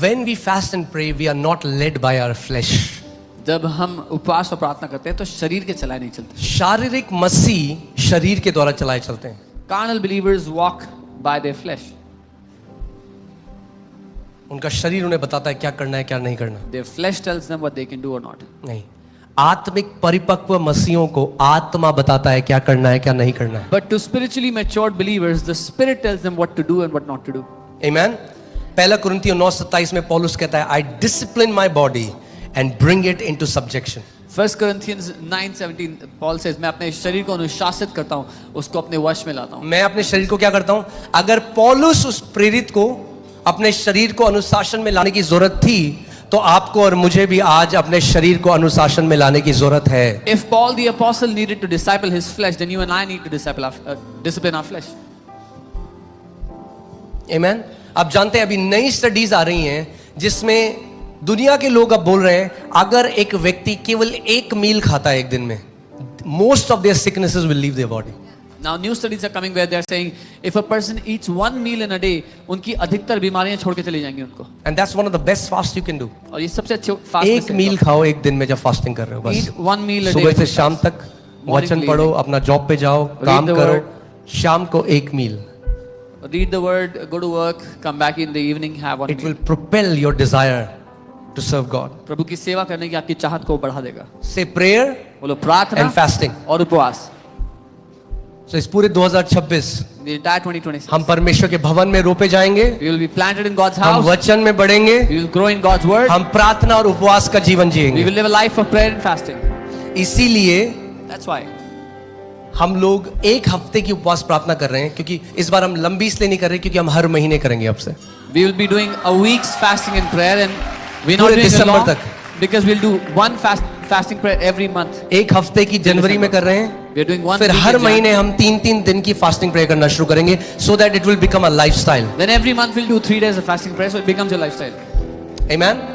when we fast and pray, we are not led by our flesh. जब हम उपवास और प्रार्थना करते हैं तो शरीर के चलाए नहीं चलते. शारीरिक मसीह शरीर के द्वारा चलाए चलते हैं. Carnal believers walk by their flesh. उनका शरीर उन्हें बताता है क्या करना है क्या नहीं करना. Their flesh tells them what they can do or not. नहीं, आत्मिक परिपक्व मसीहों को आत्मा बताता है क्या करना है क्या नहीं करना है. But to spiritually matured believers, the Spirit tells them what to do and what not to do. Amen. पहला कुरिन्थियों 9:27 में पौलुस कहता है, I discipline my body and bring it into subjection. 1 Corinthians 9:17 Paul says, मैं अपने शरीर को अनुशासित करता हूँ, उसको अपने वश में लाता हूँ. मैं अपने शरीर को क्या करता हूँ? अगर पौलुस उस प्रेरित को अपने शरीर को अनुशासन में लाने की जरूरत थी, तो आपको और मुझे भी आज अपने शरीर को अनुशासन में लाने की जरूरत है. If Paul the apostle needed to disciple his flesh, then you and I need to discipline our flesh. Amen. आप जानते हैं अभी नई स्टडीज आ रही हैं जिसमें दुनिया के लोग अब बोल रहे हैं अगर एक व्यक्ति केवल एक मील खाता है एक दिन में, most of their sicknesses will leave their body. Now new studies are coming where they are saying if a person eats one meal in a day, उनकी अधिकतर बीमारियां छोड़ के चली जाएंगी उनको. And that's one of the best fast you can do. और ये सबसे अच्छे फास्ट. एक मील खाओ एक दिन में जब फास्टिंग कर रहे हो. बस Eat one meal a day. सुबह से शाम तक वचन पढ़ो, अपना जॉब पे जाओ, काम करो, शाम को एक मील. Read the word, go to work, come back in the evening, have one It meal. will propel your desire to serve God. प्रभु की सेवा करने की आपकी चाहत को बढ़ा देगा. Say prayer बोलो प्रार्थना and fasting. और उपवास. So इस पूरे 2026 The entire 2026. हम परमेश्वर के भवन में रोपे जाएंगे. We will be planted in God's हम house. वचन में बढ़ेंगे. We will grow in God's word. हम प्रार्थना और उपवास का जीवन We जिएंगे. will live a life of prayer and fasting. इसीलिए That's why. हम लोग एक हफ्ते की उपवास प्रार्थना कर रहे हैं, क्योंकि इस बार हम लंबी इसलिए नहीं कर रहे क्योंकि हम हर महीने करेंगे अब से. We will be doing a week's fasting and prayer, and we're not पूरे doing it दिसंबर long तक. because we'll do one fasting prayer every month. एक हफ्ते की जनवरी में कर रहे हैं, We're doing one. फिर week हर in Jan. महीने हम 3-3 दिन की फास्टिंग प्रेयर करना शुरू करेंगे, so that it will become a lifestyle. Then every month we'll do 3 days of fasting prayer, so it becomes your lifestyle. Amen.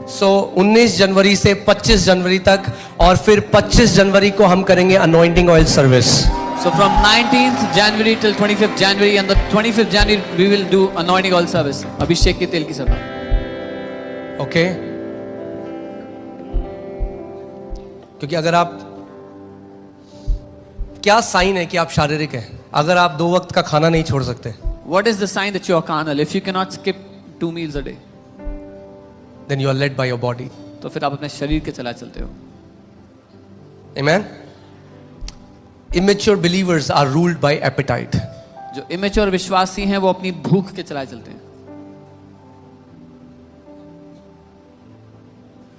So 19 जनवरी से 25 जनवरी तक, और फिर 25 जनवरी को हम करेंगे anointing oil service. So from 19th January till 25th January, and the 25th January we will do anointing oil service. अभिषेक के तेल की सभा. ओके. क्योंकि अगर आप, क्या साइन है कि आप शारीरिक हैं अगर आप 2 वक्त का खाना नहीं छोड़ सकते? What is the sign that you are carnal? If you cannot skip 2 meals a day, Then you are led by your body. तो फिर आप अपने शरीर के चलाए चलते हो. Amen. Immature believers are ruled by appetite. जो immature विश्वासी हैं वो अपनी भूख के चलाए चलते हैं.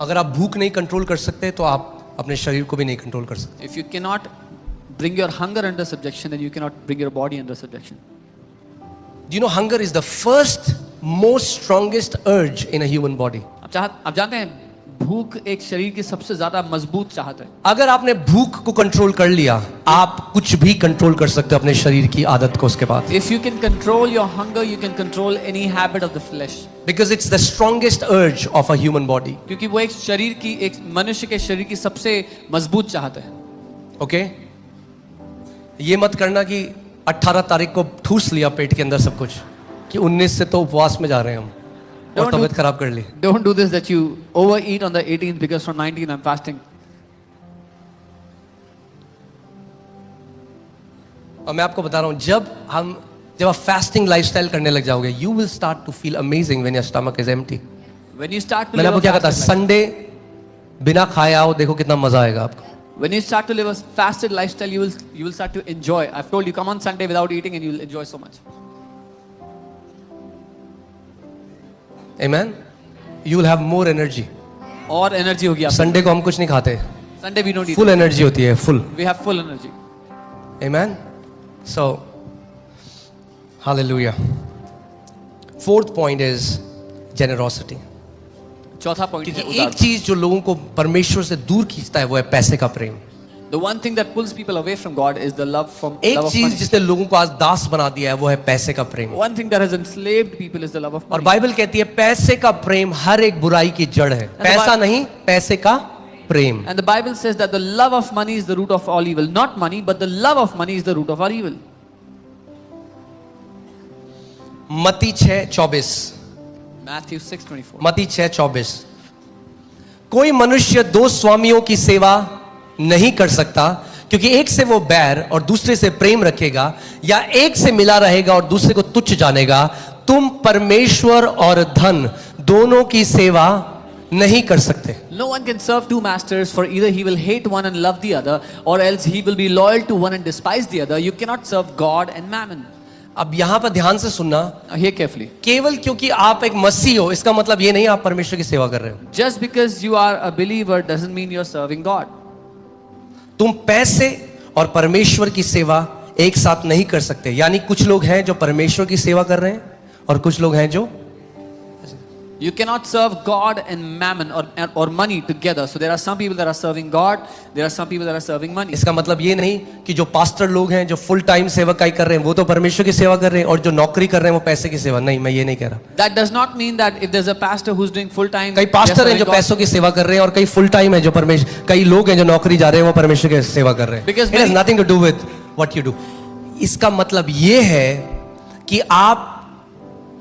अगर आप भूख नहीं कंट्रोल कर सकते तो आप अपने शरीर को भी नहीं कंट्रोल कर सकते. If you cannot bring your hunger under subjection, then you cannot bring your body under subjection. Do you know hunger is the first most strongest urge in a human body? आप जानते हैं भूख एक शरीर की सबसे ज्यादा मजबूत चाहत है. अगर आपने भूख को कंट्रोल कर लिया, आप कुछ भी कंट्रोल कर सकते हो अपने शरीर की आदत को उसके बाद. If you can control your hunger, you can control any habit of the flesh. Because it's the strongest urge of a human body. क्योंकि वो एक शरीर की, एक मनुष्य के शरीर की सबसे मजबूत चाहत है. ओके. ये मत करना कि 18 तारीख को ठूस लिया पेट के अंदर सब कुछ, कि 19 से तो उपवास में जा रहे हैं हम और तबीयत खराब कर ली. Don't do this that you overeat on the 18th because from 19th I'm fasting. और मैं आपको बता रहा हूं, जब आप फास्टिंग लाइफस्टाइल करने लग जाओगे, you will start to feel amazing when your stomach is empty. When you start to मैंने live आपको a क्या कहता, fasted life, संडे बिना खाए आओ, देखो कितना मजा आएगा आपको. when you start to live a fasted lifestyle, you will start to enjoy. I've told you, come on Sunday without eating and you'll enjoy so much. Amen. You will have more energy. और energy होगी आपको. Sunday को हम कुछ नहीं खाते, Sunday we don't eat. Full energy होती है, full. We have full energy. Amen. So, hallelujah. Fourth point is generosity. चौथा पॉइंट है क्योंकि एक उदारता. चीज जो लोगों को परमेश्वर से दूर खींचता है वो है पैसे का प्रेम. The one thing that pulls people away from God is the love एक of चीज money. जिसने लोगों को आज दास बना दिया है वो है पैसे का प्रेम. One thing that has enslaved people is the love of और money. बाइबल कहती है पैसे का प्रेम हर एक बुराई की जड़ है. पैसा नहीं, पैसे का प्रेम. And the Bible says that the love of money is the root of all evil. Not money, but the love of money is the root of all evil. मत्ती 6:24. Matthew 6:24. मत्ती 6:24। कोई मनुष्य दो स्वामियों की सेवा नहीं कर सकता, क्योंकि एक से वो बैर और दूसरे से प्रेम रखेगा, या एक से मिला रहेगा और दूसरे को तुच्छ जानेगा। तुम परमेश्वर और धन दोनों की सेवा नहीं कर सकते। No one can serve two masters, for either he will hate one and love the other, or else he will be loyal to one and despise the other. You cannot serve God and mammon. अब यहां पर ध्यान से सुनना, Now hear carefully. केवल क्योंकि आप एक मसीह हो इसका मतलब ये नहीं आप परमेश्वर की सेवा कर रहे हो। Just because you are a believer doesn't mean you're serving God. तुम पैसे और परमेश्वर की सेवा एक साथ नहीं कर सकते। यानी कुछ लोग हैं जो परमेश्वर की सेवा कर रहे हैं और कुछ लोग हैं जो You cannot serve God and mammon or money together. So there are some people that are serving God, there are some people that are serving money. इसका मतलब ये नहीं कि जो पास्टर लोग हैं जो फुल टाइम सेवकाई कर रहे हैं वो तो परमेश्वर की सेवा कर रहे हैं और जो नौकरी कर रहे हैं वो पैसे की सेवा नहीं, मैं ये नहीं कह रहा। That does not mean that if there's a pastor who's doing full time, कई पास्टर हैं जो पैसों की सेवा कर रहे हैं और कई फुल टाइम है जो परमेश्वर, कई लोग हैं जो नौकरी जा रहे हैं वो परमेश्वर की सेवा कर रहे हैं। Because It has nothing to do with what you do. इसका मतलब ये है कि आप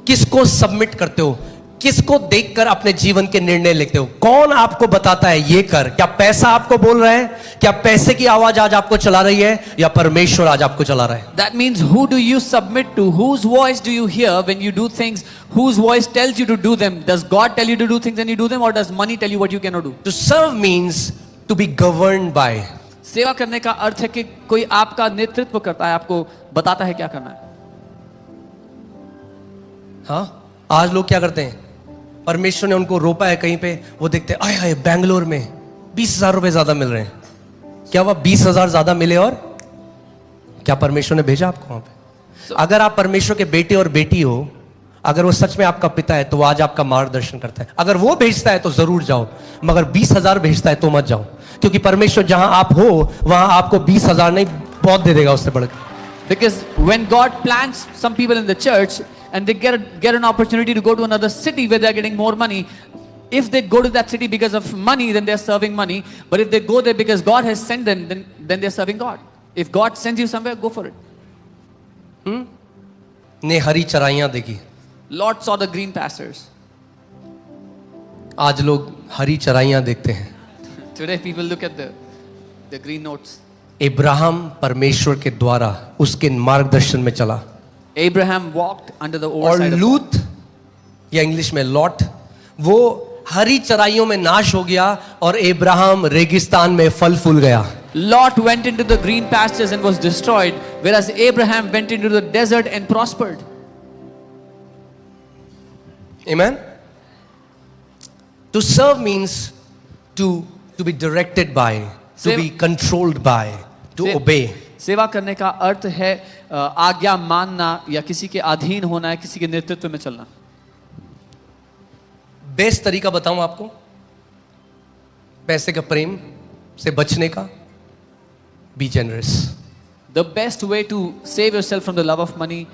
किसको सबमिट करते हो, किसको देखकर अपने जीवन के निर्णय लेते हो। कौन आपको बताता है ये कर? क्या पैसा आपको बोल रहा है? क्या पैसे की आवाज आज आपको चला रही है या परमेश्वर आज आपको चला रहा है? That means who do you submit to? Whose voice do you hear when you do things? Whose voice tells you to do them? Does God tell you to do things and you do them, or does money tell you what you cannot do? To serve means to be governed by. सेवा करने का अर्थ है कि कोई आपका नेतृत्व करता है, आपको बताता है क्या करना है। हाँ, आज लोग क्या करते हैं, परमेश्वर ने उनको रोपा है कहीं पे, वो देखते हैं आय हाय बैंगलोर में 20,000 रुपए ज्यादा मिल रहे हैं। क्या वह 20,000 ज्यादा मिले और क्या परमेश्वर ने भेजा आपको वहां पे? अगर आप परमेश्वर के बेटे और बेटी हो, अगर वो सच में आपका पिता है तो वो आज आपका मार्गदर्शन करता है। अगर वो भेजता है तो जरूर जाओ, मगर 20,000 भेजता है तो मत जाओ, क्योंकि परमेश्वर जहां आप हो वहां आपको 20,000 नहीं बहुत दे देगा उससे बढ़कर। Because when God plants some people in the church and they get an opportunity to go to another city where they are getting more money, if they go to that city because of money, then they are serving money. But if they go there because God has sent them, then they are serving God. If God sends you somewhere, go for it. ने हरी चराइयां देखी। Lot saw the green pastures. आज लोग हरी चराइयां देखते हैं। Today people look at the green notes. Ibrahim परमेश्वर के द्वारा उसके मार्गदर्शन में चला, Abraham walked under the और oversight of लूत या इंग्लिश में लॉट वो हरी चराइयों में नाश हो गया और इब्राहिम रेगिस्तान में फल फूल गया। Lot went into the green pastures and was destroyed, whereas Abraham went into the desert and prospered. Amen. To serve means to be directed by, to be controlled by, to obey. सेवा करने का अर्थ है आज्ञा मानना या किसी के अधीन होना है, किसी के नेतृत्व में चलना। बेस्ट तरीका बताऊं आपको पैसे का प्रेम से बचने का, be generous. The best way to save yourself from the love of money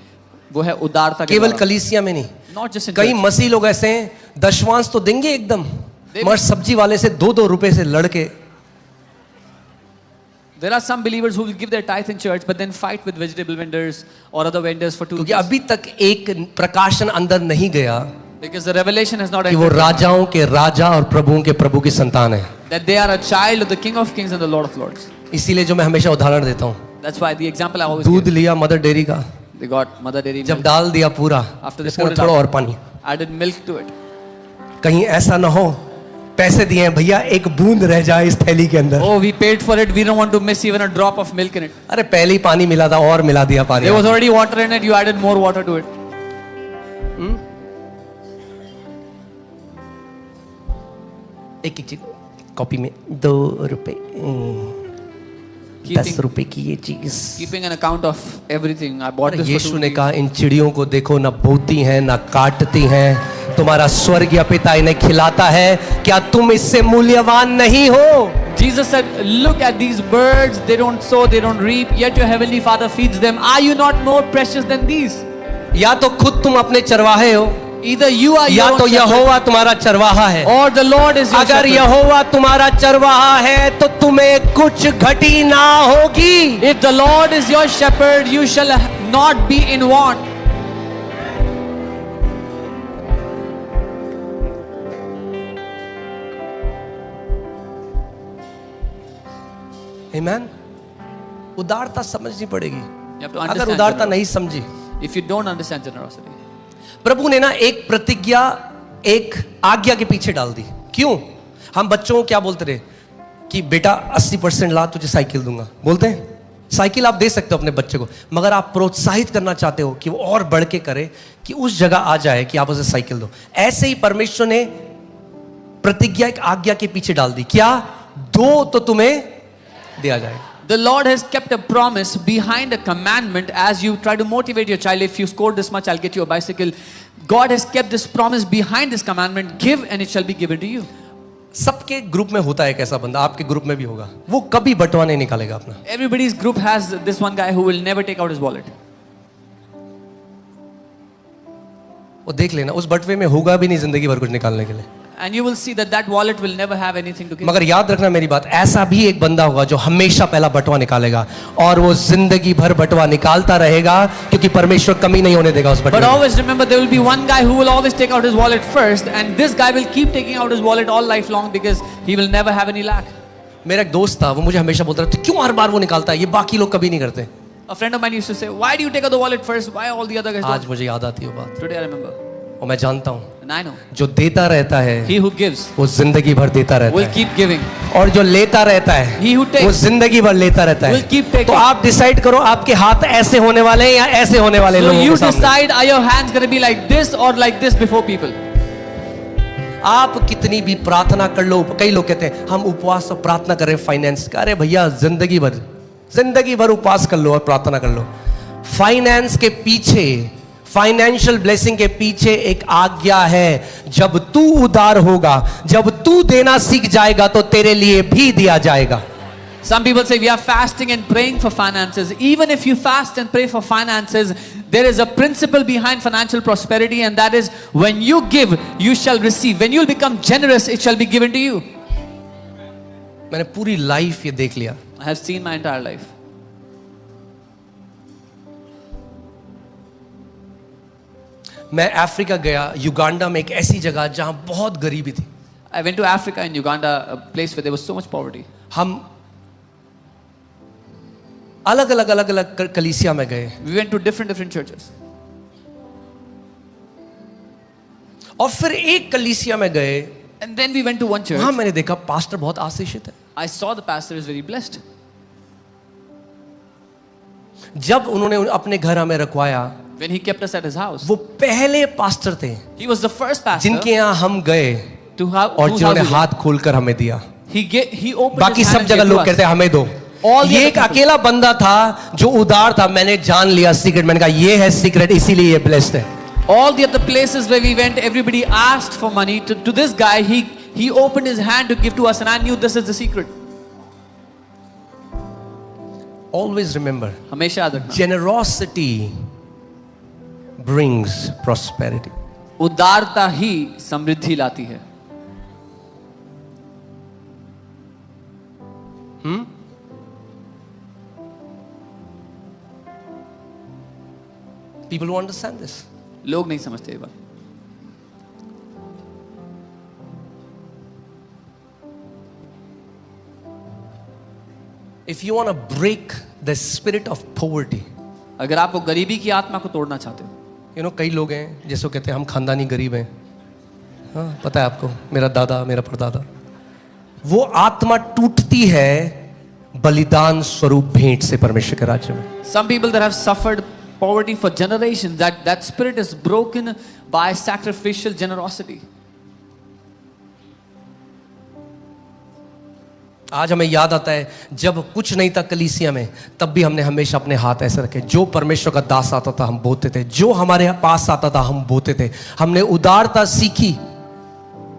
वो है उदारता के केवल द्वारा। कलीसिया में नहीं, Not just in कई church. मसीह लोग ऐसे हैं दशवांश तो देंगे एकदम, मगर सब्जी वाले से 2-2 रुपए से लड़के। There are some believers who will give their tithe in church but then fight with vegetable vendors or other vendors for 2 क्योंकि rupees. अभी तक एक प्रकाशन अंदर नहीं गया Because the revelation has not कि वो entered their heart, राजाओं के राजा और प्रभुओं के प्रभु की संतान है। that they are a child of the King of Kings and the Lord of Lords. इसीलिए जो मैं हमेशा उदाहरण देता हूँ, That's why the example I always दूध give. लिया मदर डेयरी का, They got mother dairy जब milk. डाल दिया पूरा, After they इसमें poured it थोड़ा out. और पानी। Added milk to it. कहीं ऐसा ना हो पैसे दिए हैं भैया एक बूंद रह जाए इस थैली के अंदर। Oh, we paid for it. We don't want to miss even a drop of milk in it. अरे पहले ही पानी मिला था और मिला दिया पानी। There was already water in it. You added more water to it. एक एक चीज कॉपी में 2 रुपए 10 रुपए की ये चीज। Keeping an account of everything. I bought this for यीशु 2 ने rupees. कहा इन चिड़ियों को देखो, ना बोती हैं ना काटती हैं, तुम्हारा स्वर्गीय पिता इन्हें खिलाता है, क्या तुम इससे मूल्यवान नहीं हो? Jesus said, look at these birds. They don't sow, they don't reap, yet your heavenly Father feeds them. Are you not more precious than these? या तो खुद तुम अपने चरवाहे हो, Either you are या your तो own shepherd, यहोवा तुम्हारा चरवाहा है। or the Lord is your अगर shepherd. यहोवा तुम्हारा चरवाहा है तो तुम्हें कुछ घटी ना होगी। If the Lord is your shepherd, you shall not be in want. आमेन। उदारता समझनी पड़ेगी। You have to अगर understand उदारता generosity. नहीं समझी, If you don't understand generosity, प्रभु ने ना एक प्रतिज्ञा एक आज्ञा के पीछे डाल दी। क्यों? हम बच्चों को क्या बोलते रहे कि बेटा 80% ला, तुझे साइकिल दूंगा। बोलते हैं साइकिल आप दे सकते हो अपने बच्चे को, मगर आप प्रोत्साहित करना चाहते हो कि वो और बढ़ के करे, कि उस जगह आ जाए कि आप उसे साइकिल दो। ऐसे ही परमेश्वर ने प्रतिज्ञा एक आज्ञा के पीछे डाल दी। क्या? दो तो तुम्हें दिया जाएगा। the Lord has kept a promise behind a commandment. As you try to motivate your child, if you score this much, I'll get you a bicycle. God has kept this promise behind this commandment. Give and it shall be given to you. सबके group में होता है एक ऐसा बंदा, आपके group में भी होगा, वो कभी बटवा नहीं निकालेगा अपना। Everybody's group has this one guy who will never take out his wallet. वो देख लेना, उस बटवे में होगा भी नहीं जिंदगी भर कुछ निकालने के लिए। And you will see that that wallet will never have anything to give. मगर याद रखना मेरी बात, ऐसा भी एक बंदा होगा जो हमेशा पहला बटवा निकालेगा और वो जिंदगी भर बटवा निकालता रहेगा, क्योंकि परमेश्वर कमी नहीं होने देगा उस बटवे But में। always remember, there will be one guy who will always take out his wallet first, and this guy will keep taking out his wallet all life long because he will never have any lack. मेरा एक दोस्त था, वो मुझे हमेशा बोलता था क्यों हर बार वो निकालता है, ये बाकी लोग कभी नहीं करते। A friend of mine used to say, "Why do you take out the wallet first? Why all the other guys आज don't?" मुझे याद आती है वो बात, Today I remember, और मैं जानता हूँ and I know जो देता रहता है he who gives वो जिंदगी भर देता रहता will है, keep giving. और जो लेता रहता है He who takes वो जिंदगी भर लेता रहता will keep है। taking. तो आप डिसाइड करो आपके हाथ ऐसे होने वाले हैं या ऐसे होने वाले So लोगों you के सामने। decide, are your hands going to be like this or like this before people? आप कितनी भी प्रार्थना कर लो, कई लोग कहते हैं हम उपवास और प्रार्थना करें फाइनेंस का। अरे भैया जिंदगी भर उपवास कर लो और प्रार्थना कर लो। फाइनेंस के पीछे, फाइनेंशियल ब्लेसिंग के पीछे एक आज्ञा है। जब तू उदार होगा, जब तू देना सीख जाएगा तो तेरे लिए भी दिया जाएगा। Some people say we are fasting and praying for finances. Even if you fast and pray for finances, there is a principle behind financial prosperity, and that is when you give, you shall receive. When you will become generous, it shall be given to you. मैंने पूरी life ये देख लिया। I have seen my entire life. मैं Africa गया, Uganda में एक ऐसी जगह जहां बहुत गरीबी थी। I went to Africa and Uganda, a place where there was so much poverty. हम अलग अलग कलीसिया में गए We went to different churches. और फिर एक कलीसिया में गए, And then we went to one church. वहां मैंने देखा पास्टर बहुत आशीषित है। I saw the pastor is very blessed. जब उन्होंने अपने घर हमें रखवाया, When he kept us at his house, वो पहले पास्टर थे he was the first pastor जिनके यहाँ हम गए to have और whose जिन्होंने house we हाथ खोलकर हमें दिया। went. He opened बाकी his सब hand and जगह gave लोग to us. कहते हैं हमें दो। All the ये other एक people. अकेला बंदा था जो उदार था। मैंने जान लिया सीक्रेट, मैंने कहा ये है सीक्रेट, इसीलिए ये ब्लेस्ड है। All the other places where we went, everybody asked for money. To this guy, he opened his hand to give to us, and I knew this is the secret. Always remember, हमेशा याद रखना, generosity brings prosperity. उदारता ही समृद्धि लाती है। People who understand this. लोग नहीं समझते ये बात। If you want to break the spirit of poverty, अगर आपको गरीबी की आत्मा को तोड़ना चाहते हो, कई लोग हैं जैसे कहते हैं हम खानदानी गरीब हैं। हाँ, पता है आपको, मेरा दादा, मेरा परदादा, वो आत्मा टूटती है बलिदान स्वरूप भेंट से परमेश्वर के राज्य में। some people that have suffered poverty for generations, that spirit is broken by sacrificial generosity. आज हमें याद आता है जब कुछ नहीं था कलीसिया में, तब भी हमने हमेशा अपने हाथ ऐसे रखे। जो परमेश्वर का दास आता था हम बोते थे, जो हमारे पास आता था हम बोते थे। हमने उदारता सीखी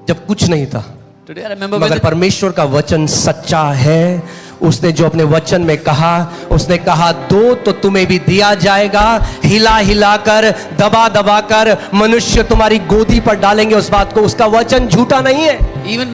जब कुछ नहीं था। Today I remember मगर परमेश्वर का वचन सच्चा है। उसने जो अपने वचन में कहा, उसने कहा दो तो तुम्हें भी दिया जाएगा। हिला हिला कर, दबा दबा कर मनुष्य तुम्हारी गोदी पर डालेंगे उस बात को। उसका वचन झूठा नहीं है। even